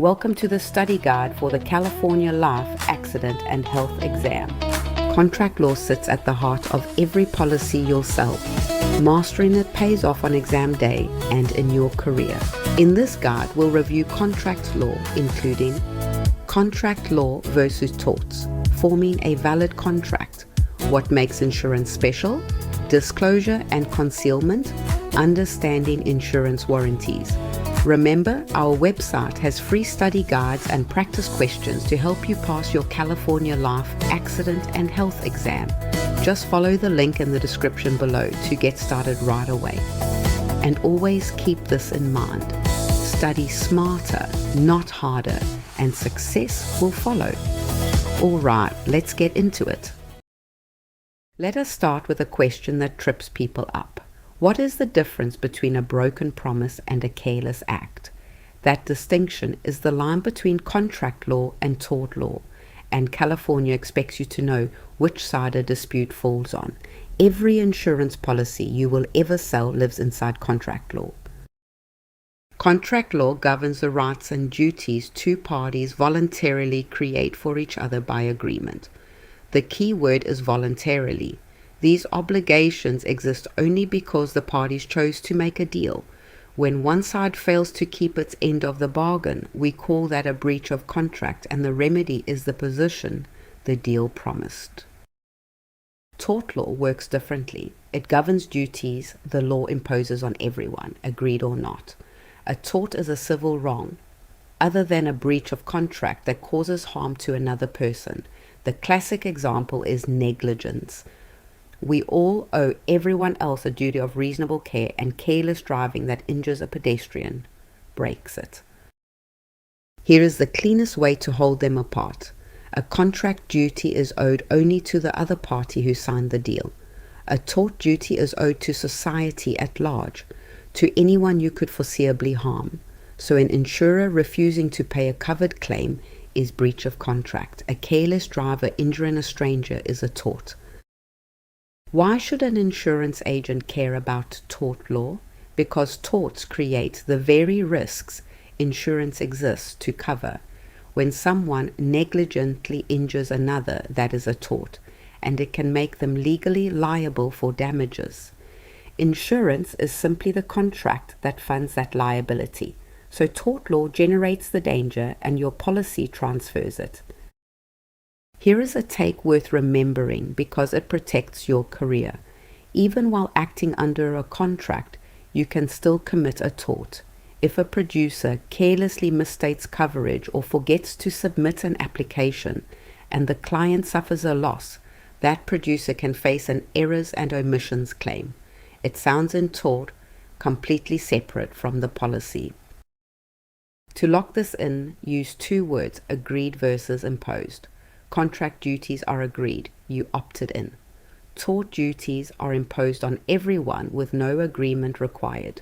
Welcome to the study guide for the California Life, Accident and Health Exam. Contract law sits at the heart of every policy you'll sell. Mastering it pays off on exam day and in your career. In this guide, we'll review contract law, including contract law versus torts, forming a valid contract, what makes insurance special, disclosure and concealment, understanding insurance warranties. Remember, our website has free study guides and practice questions to help you pass your California Life, Accident and Health exam. Just follow the link in the description below to get started right away. And always keep this in mind. Study smarter, not harder, and success will follow. All right, let's get into it. Let us start with a question that trips people up. What is the difference between a broken promise and a careless act? That distinction is the line between contract law and tort law, and California expects you to know which side a dispute falls on. Every insurance policy you will ever sell lives inside contract law. Contract law governs the rights and duties two parties voluntarily create for each other by agreement. The key word is voluntarily. These obligations exist only because the parties chose to make a deal. When one side fails to keep its end of the bargain, we call that a breach of contract, and the remedy is the position the deal promised. Tort law works differently. It governs duties the law imposes on everyone, agreed or not. A tort is a civil wrong, other than a breach of contract that causes harm to another person. The classic example is negligence. We all owe everyone else a duty of reasonable care, and careless driving that injures a pedestrian breaks it. Here is the cleanest way to hold them apart. A contract duty is owed only to the other party who signed the deal. A tort duty is owed to society at large, to anyone you could foreseeably harm. So an insurer refusing to pay a covered claim is breach of contract. A careless driver injuring a stranger is a tort. Why should an insurance agent care about tort law? Because torts create the very risks insurance exists to cover. When someone negligently injures another, that is a tort, and it can make them legally liable for damages. Insurance is simply the contract that funds that liability. So tort law generates the danger and your policy transfers it. Here is a take worth remembering because it protects your career. Even while acting under a contract, you can still commit a tort. If a producer carelessly misstates coverage or forgets to submit an application and the client suffers a loss, that producer can face an errors and omissions claim. It sounds in tort completely separate from the policy. To lock this in, use two words, agreed versus imposed. Contract duties are agreed, you opted in. Tort duties are imposed on everyone with no agreement required.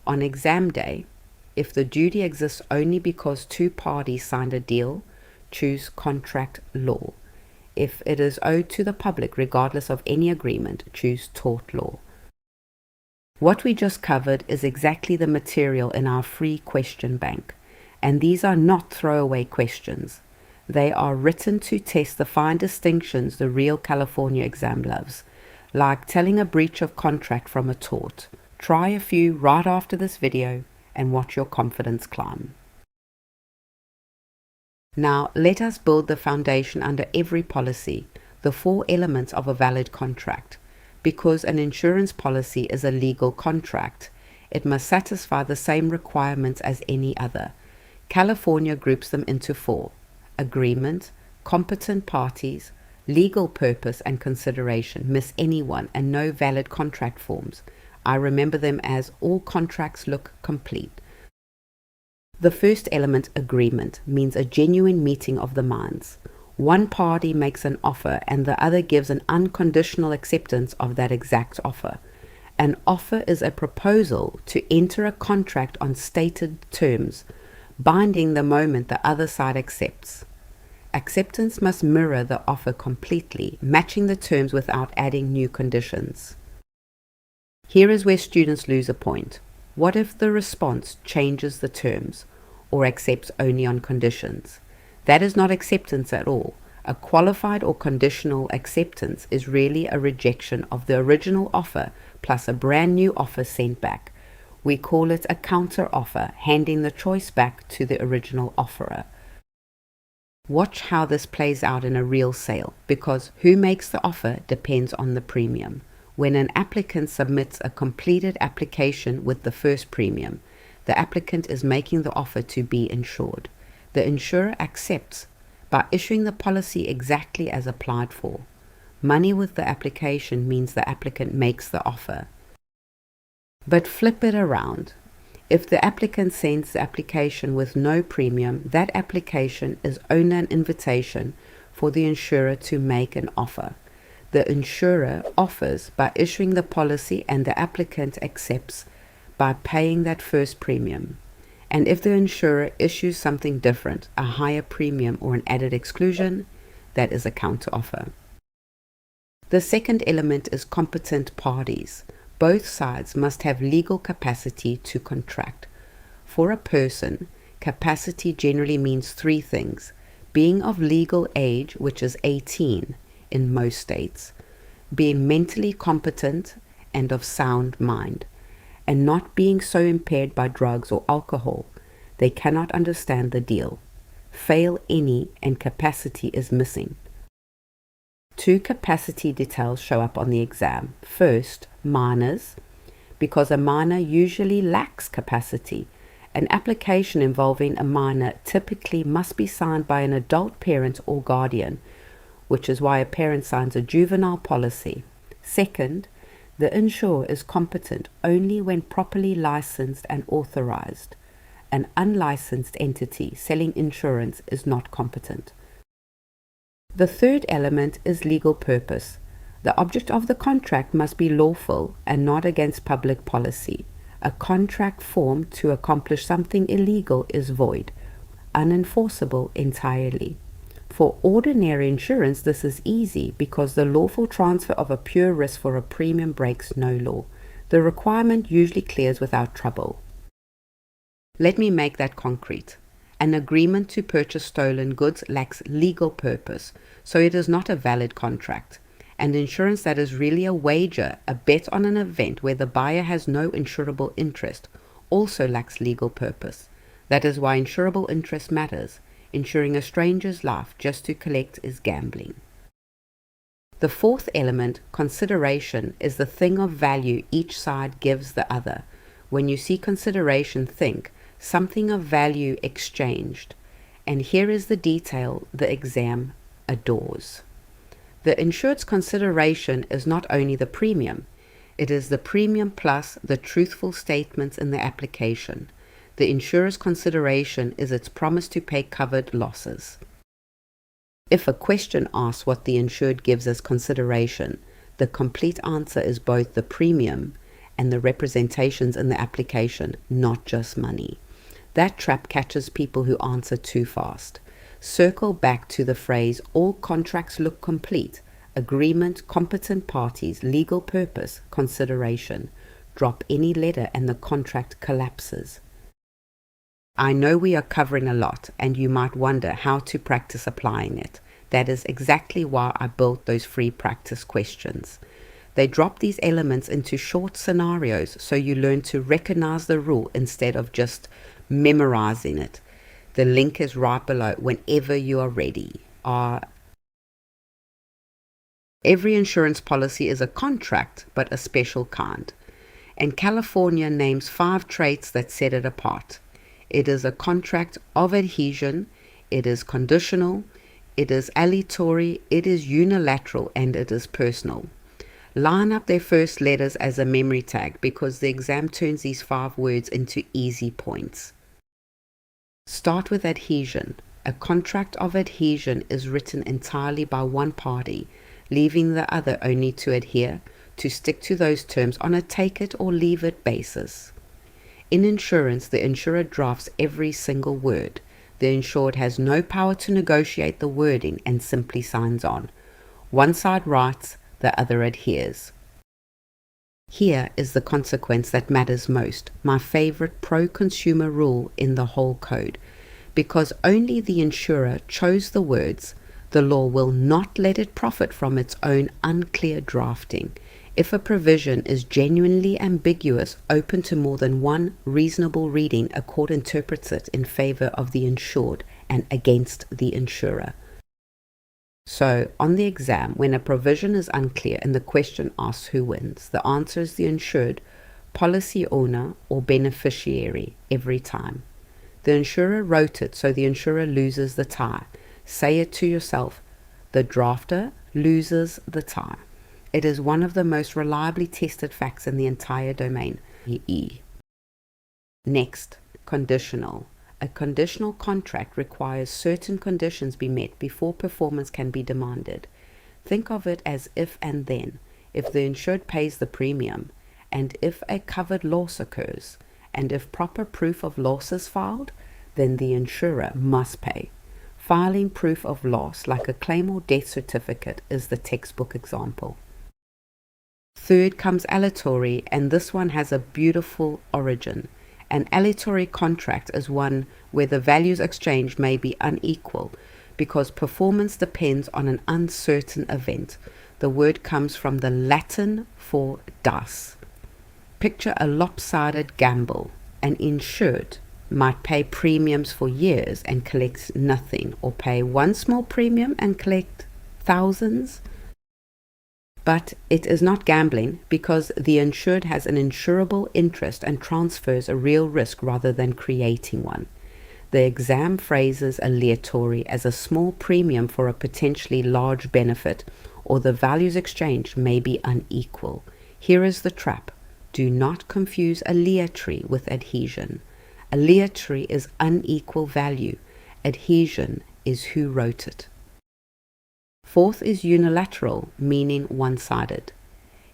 On exam day, if the duty exists only because two parties signed a deal, choose contract law. If it is owed to the public regardless of any agreement, choose tort law. What we just covered is exactly the material in our free question bank, and these are not throwaway questions. They are written to test the fine distinctions the real California exam loves, like telling a breach of contract from a tort. Try a few right after this video and watch your confidence climb. Now, let us build the foundation under every policy, the four elements of a valid contract. Because an insurance policy is a legal contract, it must satisfy the same requirements as any other. California groups them into four: agreement, competent parties, legal purpose and consideration, miss anyone, and no valid contract forms. I remember them as all contracts look complete. The first element, agreement, means a genuine meeting of the minds. One party makes an offer and the other gives an unconditional acceptance of that exact offer. An offer is a proposal to enter a contract on stated terms, binding the moment the other side accepts. Acceptance must mirror the offer completely, matching the terms without adding new conditions. Here is where students lose a point. What if the response changes the terms? or accepts only on conditions. That is not acceptance at all. A qualified or conditional acceptance is really a rejection of the original offer plus a brand new offer sent back. We call it a counteroffer, handing the choice back to the original offerer. Watch how this plays out in a real sale, because who makes the offer depends on the premium. When an applicant submits a completed application with the first premium, the applicant is making the offer to be insured. The insurer accepts by issuing the policy exactly as applied for. Money with the application means the applicant makes the offer. But flip it around. If the applicant sends the application with no premium, that application is only an invitation for the insurer to make an offer. The insurer offers by issuing the policy and the applicant accepts by paying that first premium. And if the insurer issues something different, a higher premium or an added exclusion, that is a counteroffer. The second element is competent parties. Both sides must have legal capacity to contract. For a person, capacity generally means three things: being of legal age, which is 18 in most states, being mentally competent and of sound mind, and not being so impaired by drugs or alcohol they cannot understand the deal. Fail any and capacity is missing. Two capacity details show up on the exam. First, minors, because a minor usually lacks capacity. An application involving a minor typically must be signed by an adult parent or guardian, which is why a parent signs a juvenile policy. Second, the insurer is competent only when properly licensed and authorized. An unlicensed entity selling insurance is not competent. The third element is legal purpose. The object of the contract must be lawful and not against public policy. A contract formed to accomplish something illegal is void, unenforceable entirely. For ordinary insurance, this is easy because the lawful transfer of a pure risk for a premium breaks no law. The requirement usually clears without trouble. Let me make that concrete. An agreement to purchase stolen goods lacks legal purpose, so it is not a valid contract. And insurance that is really a wager, a bet on an event where the buyer has no insurable interest, also lacks legal purpose. That is why insurable interest matters. Insuring a stranger's life just to collect is gambling. The fourth element, consideration, is the thing of value each side gives the other. When you see consideration, think something of value exchanged. And here is the detail the exam adores. The insured's consideration is not only the premium, it is the premium plus the truthful statements in the application. The insurer's consideration is its promise to pay covered losses. If a question asks what the insured gives as consideration, the complete answer is both the premium and the representations in the application, not just money. That trap catches people who answer too fast. Circle back to the phrase, all contracts look complete: agreement, competent parties, legal purpose, consideration. Drop any letter and the contract collapses. I know we are covering a lot and you might wonder how to practice applying it. That is exactly why I built those free practice questions. They drop these elements into short scenarios so you learn to recognize the rule instead of just memorizing it. The link is right below whenever you are ready. Every insurance policy is a contract, but a special kind. And California names 5 traits that set it apart. It is a contract of adhesion, it is conditional, it is aleatory, it is unilateral, and it is personal. Line up their first letters as a memory tag because the exam turns these 5 words into easy points. Start with adhesion. A contract of adhesion is written entirely by one party, leaving the other only to adhere, to stick to those terms on a take it or leave it basis. In insurance, the insurer drafts every single word. The insured has no power to negotiate the wording and simply signs on. One side writes, the other adheres. Here is the consequence that matters most, my favorite pro-consumer rule in the whole code. Because only the insurer chose the words, the law will not let it profit from its own unclear drafting. If a provision is genuinely ambiguous, open to more than one reasonable reading, a court interprets it in favor of the insured and against the insurer. So, on the exam, when a provision is unclear and the question asks who wins, the answer is the insured, policy owner, or beneficiary every time. The insurer wrote it, so the insurer loses the tie. Say it to yourself. The drafter loses the tie. It is one of the most reliably tested facts in the entire domain. Next, conditional. A conditional contract requires certain conditions be met before performance can be demanded. Think of it as if and then. If the insured pays the premium, and if a covered loss occurs, and if proper proof of loss is filed, then the insurer must pay. Filing proof of loss, like a claim or death certificate, is the textbook example. Third comes aleatory, and this one has a beautiful origin. An aleatory contract is one where the values exchanged may be unequal, because performance depends on an uncertain event. The word comes from the Latin for dice. Picture a lopsided gamble. An insured might pay premiums for years and collect nothing, or pay one small premium and collect thousands. But it is not gambling, because the insured has an insurable interest and transfers a real risk rather than creating one. The exam phrases aleatory as a small premium for a potentially large benefit, or the values exchanged may be unequal. Here is the trap. Do not confuse aleatory with adhesion. Aleatory is unequal value. Adhesion is who wrote it. Fourth is unilateral, meaning one-sided.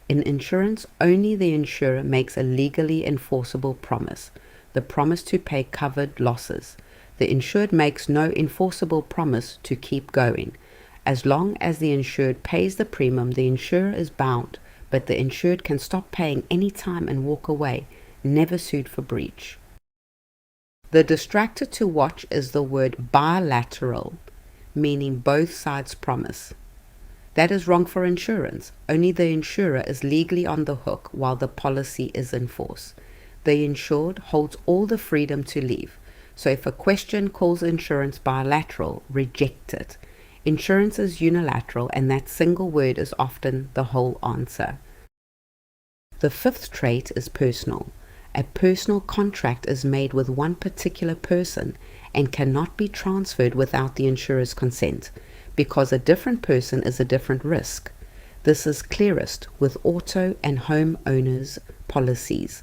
In insurance, only the insurer makes a legally enforceable promise, the promise to pay covered losses. The insured makes no enforceable promise to keep going. As long as the insured pays the premium, the insurer is bound, but the insured can stop paying any time and walk away, never sued for breach. The distractor to watch is the word bilateral, meaning both sides promise. That is wrong for insurance. Only the insurer is legally on the hook while the policy is in force. The insured holds all the freedom to leave. So if a question calls insurance bilateral, reject it. Insurance is unilateral, and that single word is often the whole answer. The fifth trait is personal. A personal contract is made with one particular person and cannot be transferred without the insurer's consent, because a different person is a different risk. This is clearest with auto and homeowners policies,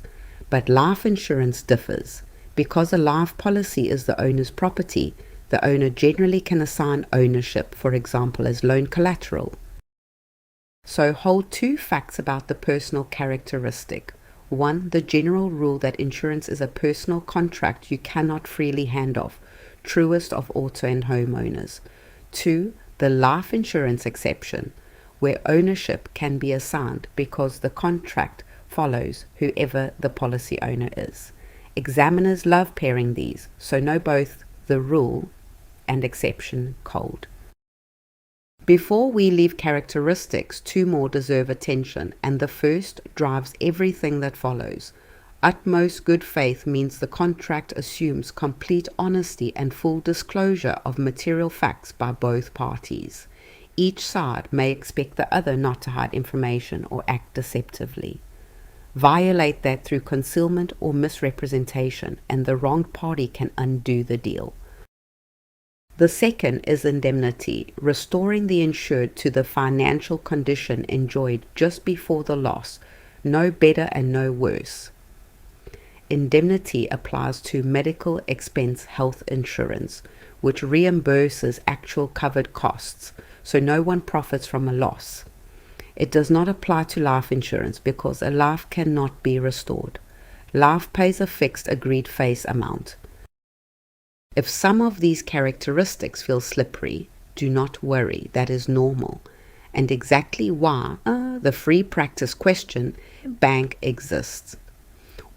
but life insurance differs. Because a life policy is the owner's property, the owner generally can assign ownership, for example, as loan collateral. So hold two facts about the personal characteristic. One, the general rule that insurance is a personal contract you cannot freely hand off, truest of auto and homeowners. Two, the life insurance exception, where ownership can be assigned because the contract follows whoever the policy owner is. Examiners love pairing these, so know both the rule and exception cold. Before we leave characteristics, two more deserve attention, and the first drives everything that follows. Utmost good faith means the contract assumes complete honesty and full disclosure of material facts by both parties. Each side may expect the other not to hide information or act deceptively. Violate that through concealment or misrepresentation, and the wronged party can undo the deal. The second is indemnity, restoring the insured to the financial condition enjoyed just before the loss, no better and no worse. Indemnity applies to medical expense health insurance, which reimburses actual covered costs, so no one profits from a loss. It does not apply to life insurance because a life cannot be restored. Life pays a fixed agreed face amount. If some of these characteristics feel slippery, do not worry, that is normal, and exactly why the free practice question bank exists.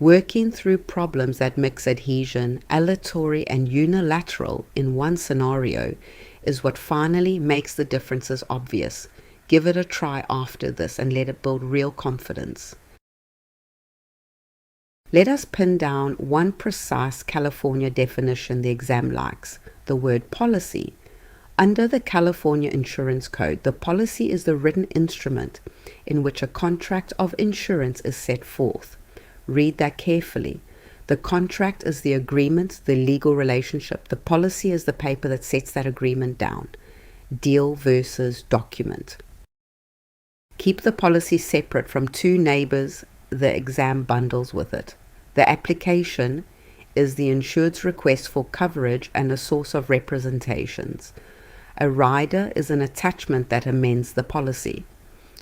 Working through problems that mix adhesion, aleatory, and unilateral in one scenario is what finally makes the differences obvious. Give it a try after this and let it build real confidence. Let us pin down one precise California definition the exam likes, the word policy. Under the California Insurance Code, the policy is the written instrument in which a contract of insurance is set forth. Read that carefully. The contract is the agreement, the legal relationship. The policy is the paper that sets that agreement down. Deal versus document. Keep the policy separate from two neighbors the exam bundles with it. The application is the insured's request for coverage and a source of representations. A rider is an attachment that amends the policy.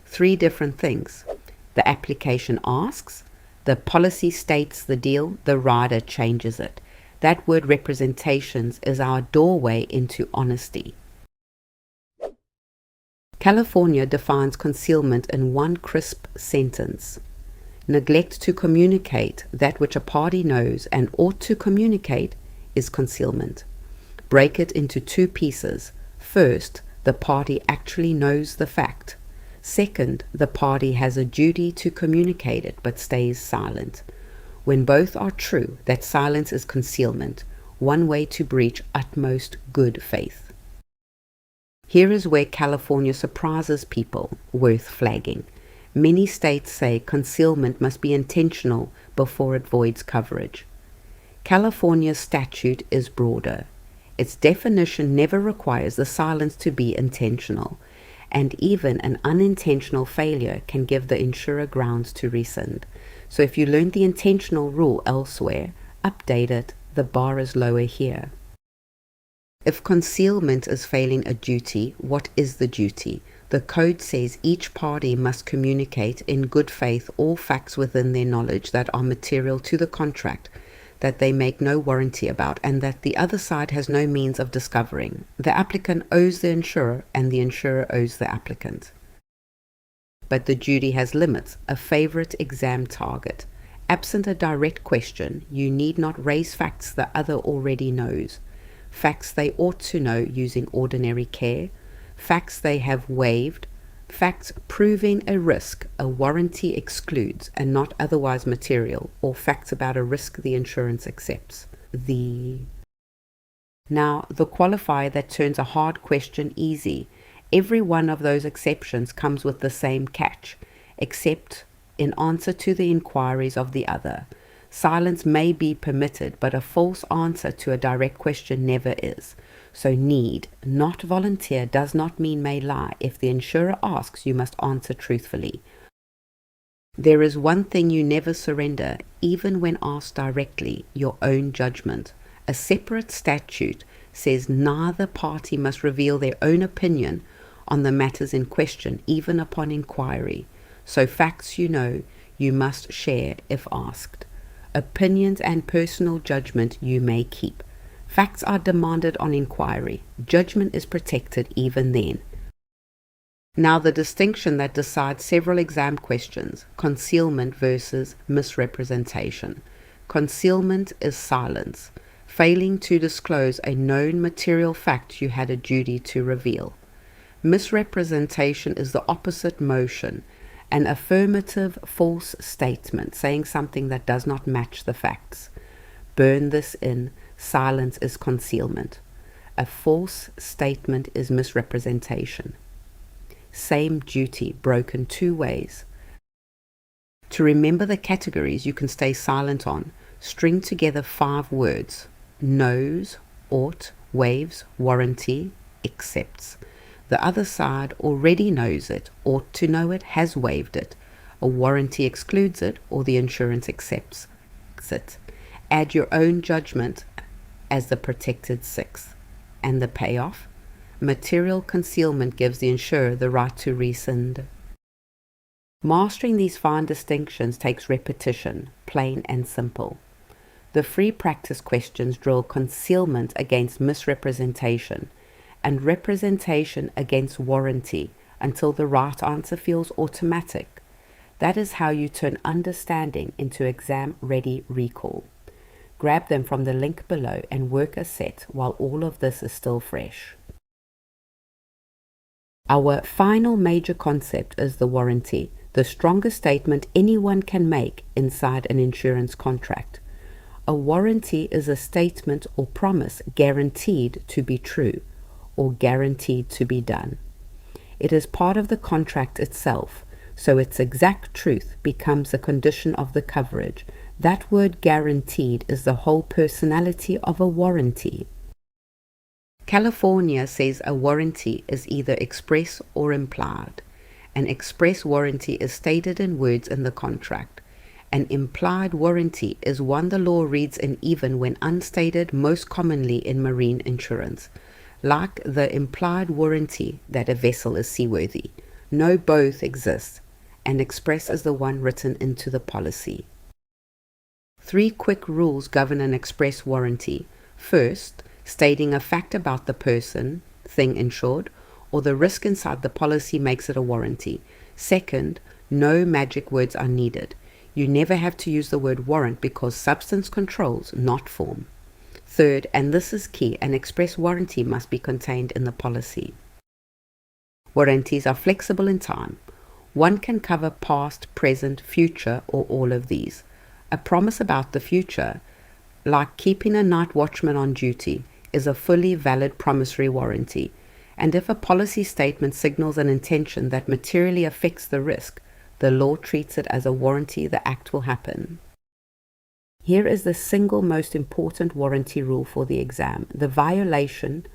Three different things. The application asks, the policy states the deal, the rider changes it. That word representations is our doorway into honesty. California defines concealment in one crisp sentence. Neglect to communicate that which a party knows and ought to communicate is concealment. Break it into two pieces. First, the party actually knows the fact. Second, the party has a duty to communicate it but stays silent. When both are true, that silence is concealment, one way to breach utmost good faith. Here is where California surprises people, worth flagging. Many states say concealment must be intentional before it voids coverage. California's statute is broader. Its definition never requires the silence to be intentional, and even an unintentional failure can give the insurer grounds to rescind. So if you learned the intentional rule elsewhere, update it. The bar is lower here. If concealment is failing a duty, what is the duty? The code says each party must communicate in good faith all facts within their knowledge that are material to the contract, that they make no warranty about, and that the other side has no means of discovering. The applicant owes the insurer, and the insurer owes the applicant. But the duty has limits, a favorite exam target. Absent a direct question, you need not raise facts the other already knows. Facts they ought to know using ordinary care. Facts they have waived. Facts proving a risk a warranty excludes and not otherwise material, or facts about a risk the insurance accepts. Now, the qualifier that turns a hard question easy. Every one of those exceptions comes with the same catch, except in answer to the inquiries of the other. Silence may be permitted, but a false answer to a direct question never is. So need, not volunteer, does not mean may lie. If the insurer asks, you must answer truthfully. There is one thing you never surrender, even when asked directly, your own judgment. A separate statute says neither party must reveal their own opinion on the matters in question, even upon inquiry. So facts you must share if asked. Opinions and personal judgment you may keep. Facts are demanded on inquiry. Judgment is protected even then. Now the distinction that decides several exam questions, concealment versus misrepresentation. Concealment is silence, failing to disclose a known material fact you had a duty to reveal. Misrepresentation is the opposite motion, an affirmative false statement saying something that does not match the facts. Burn this in. Silence is concealment. A false statement is misrepresentation. Same duty, broken two ways. To remember the categories you can stay silent on, string together 5 words. Knows, ought, waives, warranty, accepts. The other side already knows it, ought to know it, has waived it. A warranty excludes it, or the insurance accepts it. Add your own judgment as the protected 6th. And the payoff? Material concealment gives the insurer the right to rescind. Mastering these fine distinctions takes repetition, plain and simple. The free practice questions drill concealment against misrepresentation and representation against warranty until the right answer feels automatic. That is how you turn understanding into exam-ready recall. Grab them from the link below and work a set while all of this is still fresh. Our final major concept is the warranty, the strongest statement anyone can make inside an insurance contract. A warranty is a statement or promise guaranteed to be true or guaranteed to be done. It is part of the contract itself, so its exact truth becomes a condition of the coverage. That word guaranteed is the whole personality of a warranty. California says a warranty is either express or implied. An express warranty is stated in words in the contract. An implied warranty is one the law reads in even when unstated, most commonly in marine insurance, like the implied warranty that a vessel is seaworthy. No both exist, and express is the one written into the policy. 3 quick rules govern an express warranty. First, stating a fact about the person, thing insured, or the risk inside the policy makes it a warranty. Second, no magic words are needed. You never have to use the word warrant because substance controls, not form. Third, and this is key, an express warranty must be contained in the policy. Warranties are flexible in time. One can cover past, present, future, or all of these. A promise about the future, like keeping a night watchman on duty, is a fully valid promissory warranty, and if a policy statement signals an intention that materially affects the risk, the law treats it as a warranty the act will happen. Here is the single most important warranty rule for the exam. The violation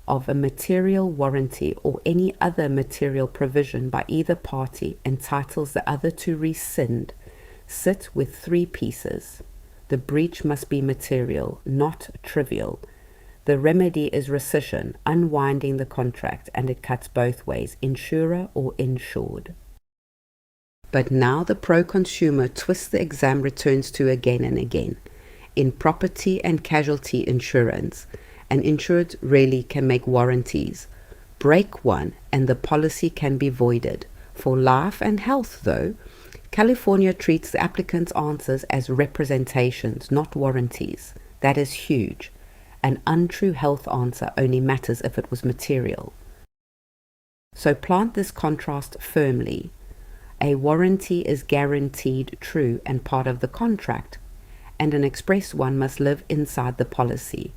of a material warranty or any other material provision by either party entitles the other to rescind. Sit with 3 pieces. The breach must be material, not trivial. The remedy is rescission, unwinding the contract, and it cuts both ways, insurer or insured. But now the pro-consumer twists the exam returns to again and again. In property and casualty insurance, an insured rarely can make warranties. Break one and the policy can be voided. For life and health, though, California treats the applicant's answers as representations, not warranties. That is huge. An untrue health answer only matters if it was material. So plant this contrast firmly. A warranty is guaranteed true and part of the contract, and an express one must live inside the policy.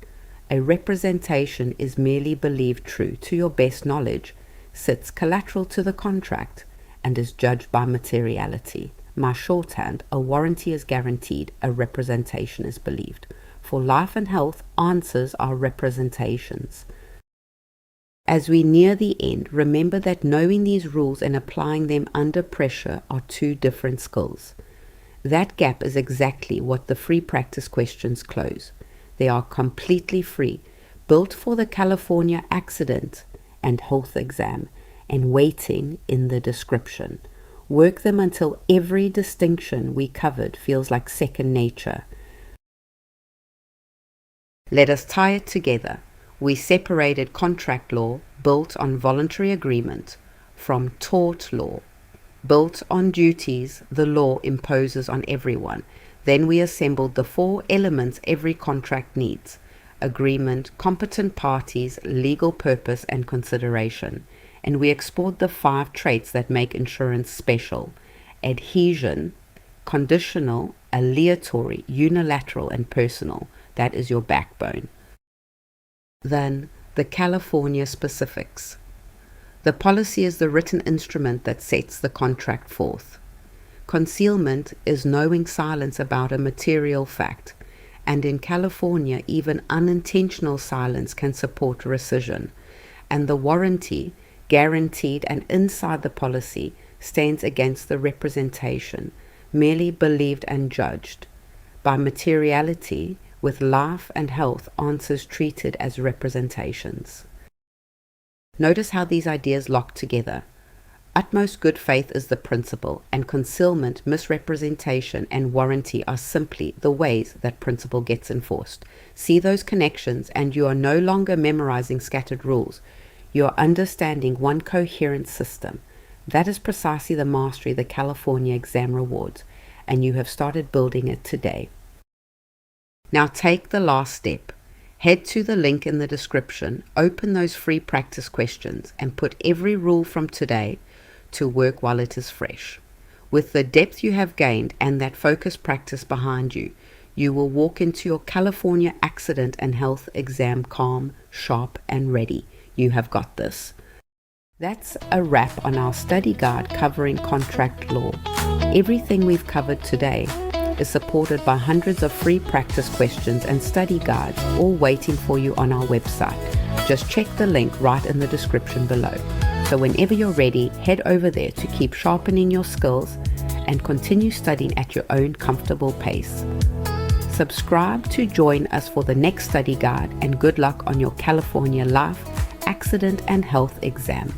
A representation is merely believed true to your best knowledge, sits collateral to the contract, and is judged by materiality. My shorthand, a warranty is guaranteed, a representation is believed. For life and health, answers are representations. As we near the end, remember that knowing these rules and applying them under pressure are 2 different skills. That gap is exactly what the free practice questions close. They are completely free, built for the California accident and health exam, and waiting in the description. Work them until every distinction we covered feels like second nature. Let us tie it together. We separated contract law, built on voluntary agreement, from tort law, built on duties the law imposes on everyone. Then we assembled the 4 elements every contract needs: agreement, competent parties, legal purpose, and consideration. And we explored the 5 traits that make insurance special: adhesion, conditional, aleatory, unilateral, and personal. That is your backbone. Then the California specifics. The policy is the written instrument that sets the contract forth. Concealment is knowing silence about a material fact, and in California even unintentional silence can support rescission. And the warranty, guaranteed and inside the policy, stands against the representation, merely believed and judged. By materiality, with life and health answers treated as representations. Notice how these ideas lock together. Utmost good faith is the principle, and concealment, misrepresentation, and warranty are simply the ways that principle gets enforced. See those connections, and you are no longer memorizing scattered rules. You are understanding one coherent system. That is precisely the mastery the California exam rewards, and you have started building it today. Now take the last step. Head to the link in the description, open those free practice questions, and put every rule from today to work while it is fresh. With the depth you have gained and that focused practice behind you, you will walk into your California accident and health exam calm, sharp, and ready. You have got this. That's a wrap on our study guide covering contract law. Everything we've covered today is supported by hundreds of free practice questions and study guides, all waiting for you on our website. Just check the link right in the description below. So whenever you're ready, head over there to keep sharpening your skills and continue studying at your own comfortable pace. Subscribe to join us for the next study guide, and good luck on your California life, accident and health exam.